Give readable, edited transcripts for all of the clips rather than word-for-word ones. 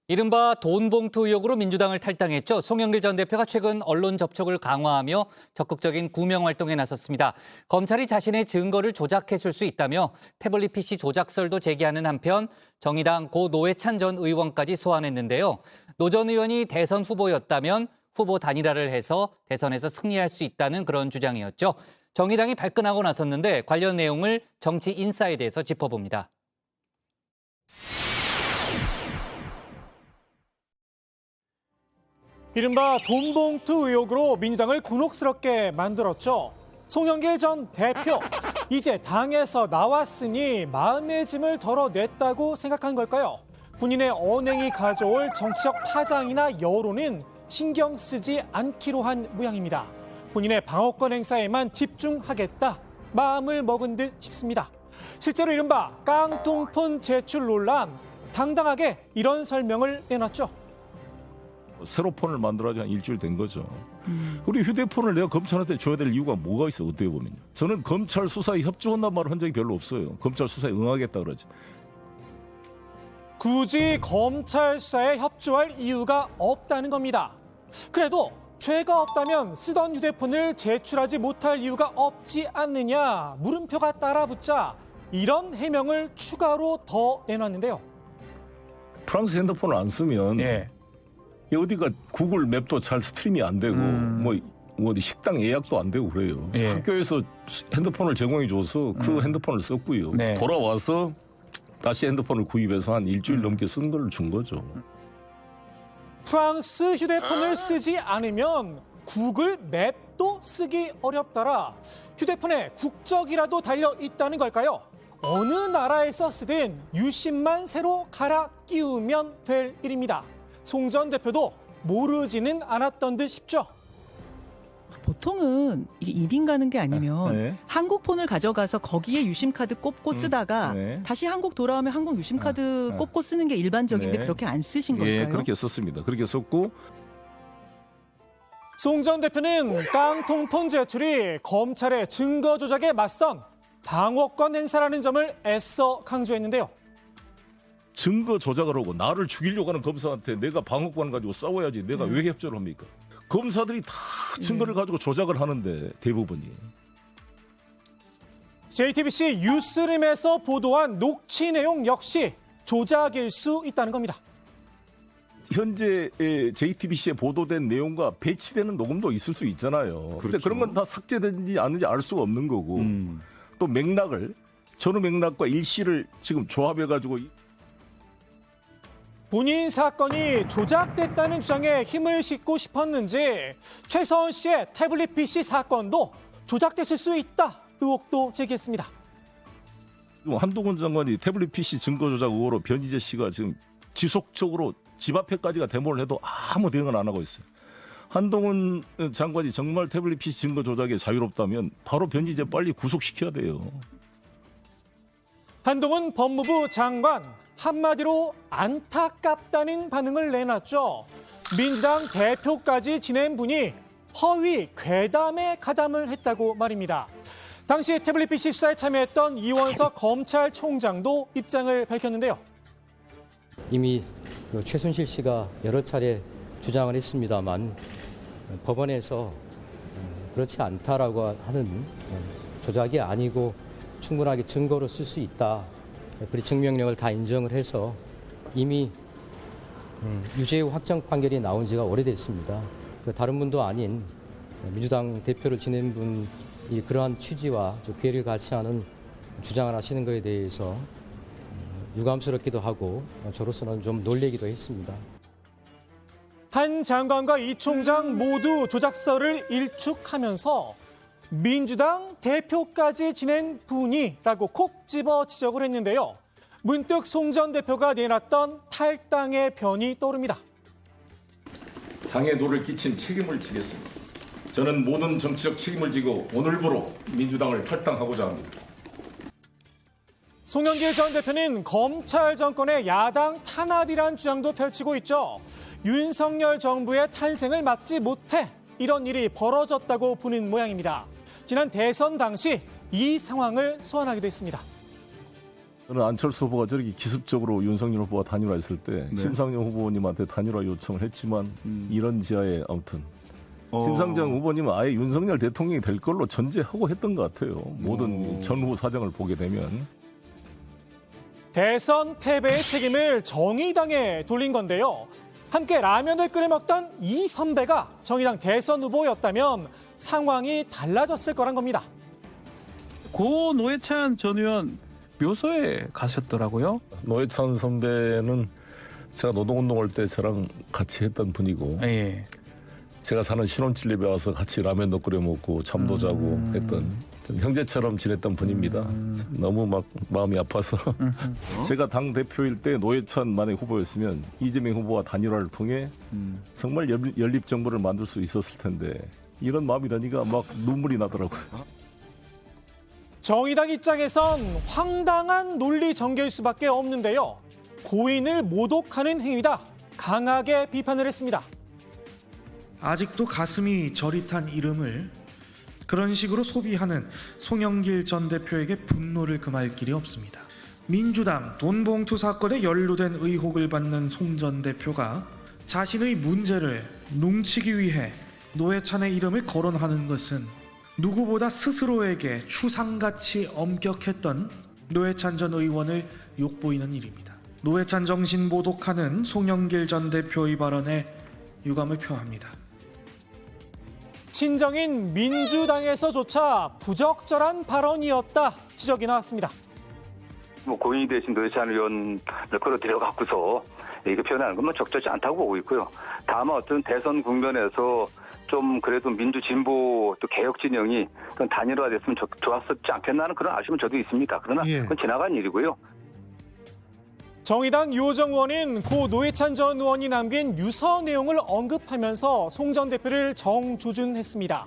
이른바 돈봉투 의혹으로 민주당을 탈당했죠. 송영길 전 대표가 최근 언론 접촉을 강화하며 적극적인 구명 활동에 나섰습니다. 검찰이 자신의 증거를 조작했을 수 있다며 태블릿 PC 조작설도 제기하는 한편 정의당 고 노회찬 전 의원까지 소환했는데요. 노 전 의원이 대선 후보였다면 후보 단일화를 해서 대선에서 승리할 수 있다는 그런 주장이었죠. 정의당이 발끈하고 나섰는데 관련 내용을 정치인사이드에서 짚어봅니다. 이른바 돈봉투 의혹으로 민주당을 곤혹스럽게 만들었죠. 송영길 전 대표, 이제 당에서 나왔으니 마음의 짐을 덜어냈다고 생각한 걸까요? 본인의 언행이 가져올 정치적 파장이나 여론은 신경 쓰지 않기로 한 모양입니다. 본인의 방어권 행사에만 집중하겠다 마음을 먹은 듯 싶습니다. 실제로 이른바 깡통폰 제출 논란, 당당하게 이런 설명을 내놨죠. 새로 폰을 만들어가지고 한 일주일 된 거죠. 우리 휴대폰을 내가 검찰한테 줘야 될 이유가 뭐가 있어, 어떻게 보면요. 저는 검찰 수사에 협조한다는 말을 한 적이 별로 없어요. 검찰 수사에 응하겠다 그러지. 굳이 검찰 수사에 협조할 이유가 없다는 겁니다. 그래도 죄가 없다면 쓰던 휴대폰을 제출하지 못할 이유가 없지 않느냐, 물음표가 따라붙자 이런 해명을 추가로 더 내놨는데요. 프랑스 핸드폰을 안 쓰면 어디가 구글 맵도 잘 스트리밍이 안 되고 뭐 어디 식당 예약도 안 되고 그래요. 학교에서 핸드폰을 제공해 줘서 그 핸드폰을 썼고요. 돌아와서 다시 핸드폰을 구입해서 한 일주일 넘게 쓴 걸 준 거죠. 프랑스 휴대폰을 쓰지 않으면 구글 맵도 쓰기 어렵더라. 휴대폰에 국적이라도 달려 있다는 걸까요? 어느 나라에서 쓰든 유심만 새로 갈아 끼우면 될 일입니다. 송 전 대표도 모르지는 않았던 듯 싶죠. 보통은 이게 이민 가는 게 아니면 한국 폰을 가져가서 거기에 유심 카드 꼽고 쓰다가 다시 한국 돌아오면 한국 유심 카드 꼽고 쓰는 게 일반적인데 그렇게 안 쓰신 걸까요? 예, 그렇게 썼습니다. 그렇게 썼고. 송 전 대표는 깡통폰 제출이 검찰의 증거 조작에 맞선 방어권 행사라는 점을 애써 강조했는데요. 증거 조작을 하고 나를 죽이려고 하는 검사한테 내가 방어권 가지고 싸워야지 내가 왜 협조를 합니까? 검사들이 다 증거를 가지고 조작을 하는데 대부분이. JTBC 뉴스룸에서 보도한 녹취 내용 역시 조작일 수 있다는 겁니다. 현재 JTBC에 보도된 내용과 배치되는 녹음도 있을 수 있잖아요. 그런데 그런 건 다 삭제된지 아닌지 알 수가 없는 거고 또 맥락을 전후 맥락과 일시를 지금 조합해가지고 본인 사건이 조작됐다는 주장에 힘을 싣고 싶었는지 최서원 씨의 태블릿 PC 사건도 조작됐을 수 있다 의혹도 제기했습니다. 한동훈 장관이 태블릿 PC 증거 조작 의혹으로 변희재 씨가 지금 지속적으로 집 앞에까지가 데모를 해도 아무 대응을 안 하고 있어요. 한동훈 장관이 정말 태블릿 PC 증거 조작에 자유롭다면 바로 변희재 빨리 구속시켜야 돼요. 한동훈 법무부 장관 한마디로 안타깝다는 반응을 내놨죠. 민주당 대표까지 지낸 분이 허위 괴담에 가담을 했다고 말입니다. 당시 태블릿 PC 수사에 참여했던 이원석 검찰총장도 입장을 밝혔는데요. 이미 최순실 씨가 여러 차례 주장을 했습니다만 법원에서 그렇지 않다라고 하는 조작이 아니고 충분하게 증거로 쓸 수 있다. 그리고 증명력을 다 인정을 해서 이미 유죄의 확정 판결이 나온 지가 오래됐습니다. 다른 분도 아닌 민주당 대표를 지낸 분이 그러한 취지와 괴리를 같이 하는 주장을 하시는 것에 대해서 유감스럽기도 하고 저로서는 좀 놀래기도 했습니다. 한 장관과 이 총장 모두 조작설을 일축하면서 민주당 대표까지 지낸 분이라고 콕 집어 지적을 했는데요. 문득 송 전 대표가 내놨던 탈당의 변이 떠오릅니다. 당에 노를 끼친 책임을 지겠습니다. 저는 모든 정치적 책임을 지고 오늘부로 민주당을 탈당하고자 합니다. 송영길 전 대표는 검찰 정권의 야당 탄압이란 주장도 펼치고 있죠. 윤석열 정부의 탄생을 막지 못해 이런 일이 벌어졌다고 보는 모양입니다. 지난 대선 당시 이 상황을 소환하기도 했습니다. 저는 안철수 후보가 저렇게 기습적으로 윤석열 후보와 단일화했을 때 심상정 후보님한테 단일화 요청을 했지만 이런 지하에 아무튼 심상정 후보님은 아예 윤석열 대통령이 될 걸로 전제하고 했던 것 같아요. 모든 전후 사정을 보게 되면. 대선 패배의 책임을 정의당에 돌린 건데요. 함께 라면을 끓여 먹던 이 선배가 정의당 대선 후보였다면 상황이 달라졌을 거란 겁니다. 고 노회찬 전 의원 묘소에 가셨더라고요. 노회찬 선배는 제가 노동운동할 때 저랑 같이 했던 분이고 예. 제가 사는 신혼집에 와서 같이 라면도 끓여 먹고 잠도 자고 했던 좀 형제처럼 지냈던 분입니다. 너무 막 마음이 아파서 제가 당 대표일 때 노회찬만의 후보였으면 이재명 후보와 단일화를 통해 정말 연립 정부를 만들 수 있었을 텐데 이런 마음이라니까 막 눈물이 나더라고요. 정의당 입장에선 황당한 논리 전개일 수밖에 없는데요. 고인을 모독하는 행위다. 강하게 비판을 했습니다. 아직도 가슴이 저릿한 이름을 그런 식으로 소비하는 송영길 전 대표에게 분노를 금할 길이 없습니다. 민주당 돈봉투 사건에 연루된 의혹을 받는 송 전 대표가 자신의 문제를 뭉치기 위해 노회찬의 이름을 거론하는 것은 누구보다 스스로에게 추상같이 엄격했던 노회찬 전 의원을 욕보이는 일입니다. 노회찬 정신 모독하는 송영길 전 대표의 발언에 유감을 표합니다. 친정인 민주당에서조차 부적절한 발언이었다 지적이 나왔습니다. 고인이 되신 노회찬 의원을 끌어들여 갖고서 이게 표현하는 건 적절치 않다고 보고 있고요. 다만 어떤 대선 국면에서 좀 그래도 민주 진보 또 개혁 진영이 단일화됐으면 좋았었지 않겠나 하는 그런 아쉬움은 저도 있습니다. 그러나 그건 지나간 일이고요. 정의당 유호정 의원은 고 노회찬 전 의원이 남긴 유서 내용을 언급하면서 송 전 대표를 정조준했습니다.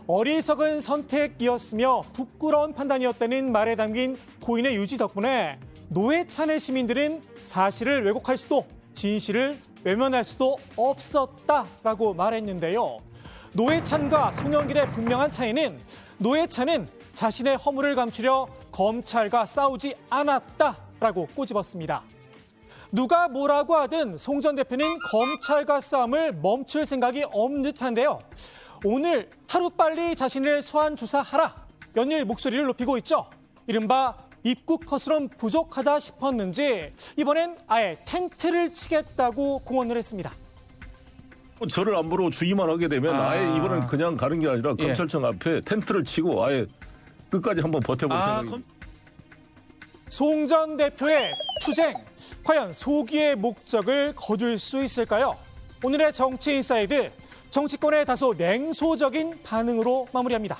어리석은 선택이었으며 부끄러운 판단이었다는 말에 담긴 고인의 유지 덕분에 노회찬의 시민들은 사실을 왜곡할 수도 진실을 외면할 수도 없었다라고 말했는데요. 노회찬과 송영길의 분명한 차이는 노회찬은 자신의 허물을 감추려 검찰과 싸우지 않았다라고 꼬집었습니다. 누가 뭐라고 하든 송 전 대표는 검찰과 싸움을 멈출 생각이 없는 듯한데요. 오늘 하루빨리 자신을 소환 조사하라 연일 목소리를 높이고 있죠. 이른바 입국 컷으론 부족하다 싶었는지 이번엔 아예 텐트를 치겠다고 공언을 했습니다. 저를 안 부르고 주의만 하게 되면 아예 이번엔 그냥 가는 게 아니라 검찰청 앞에 텐트를 치고 아예 끝까지 한번 버텨볼 생각입니다. 송 전 대표의 투쟁, 과연 소기의 목적을 거둘 수 있을까요? 오늘의 정치인사이드, 정치권의 다소 냉소적인 반응으로 마무리합니다.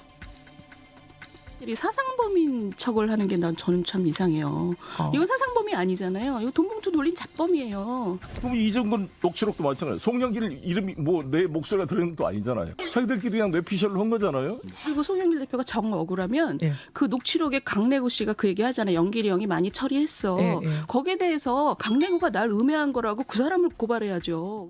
사상범인 척을 하는 게 저는 참 이상해요. 이건 사상범이 아니잖아요. 이거 돈봉투 돌린 잡범이에요. 그럼 이정근 녹취록도 마찬가지예요. 송영길 이름이 뭐 내 목소리가 들어있는 것도 아니잖아요. 자기들끼리 그냥 뇌피셜로 한 거잖아요. 그리고 송영길 대표가 정 억울하면 그 녹취록에 강래구 씨가 그 얘기 하잖아요. 영길이 형이 많이 처리했어. 거기에 대해서 강래구가 날 음해한 거라고 그 사람을 고발해야죠.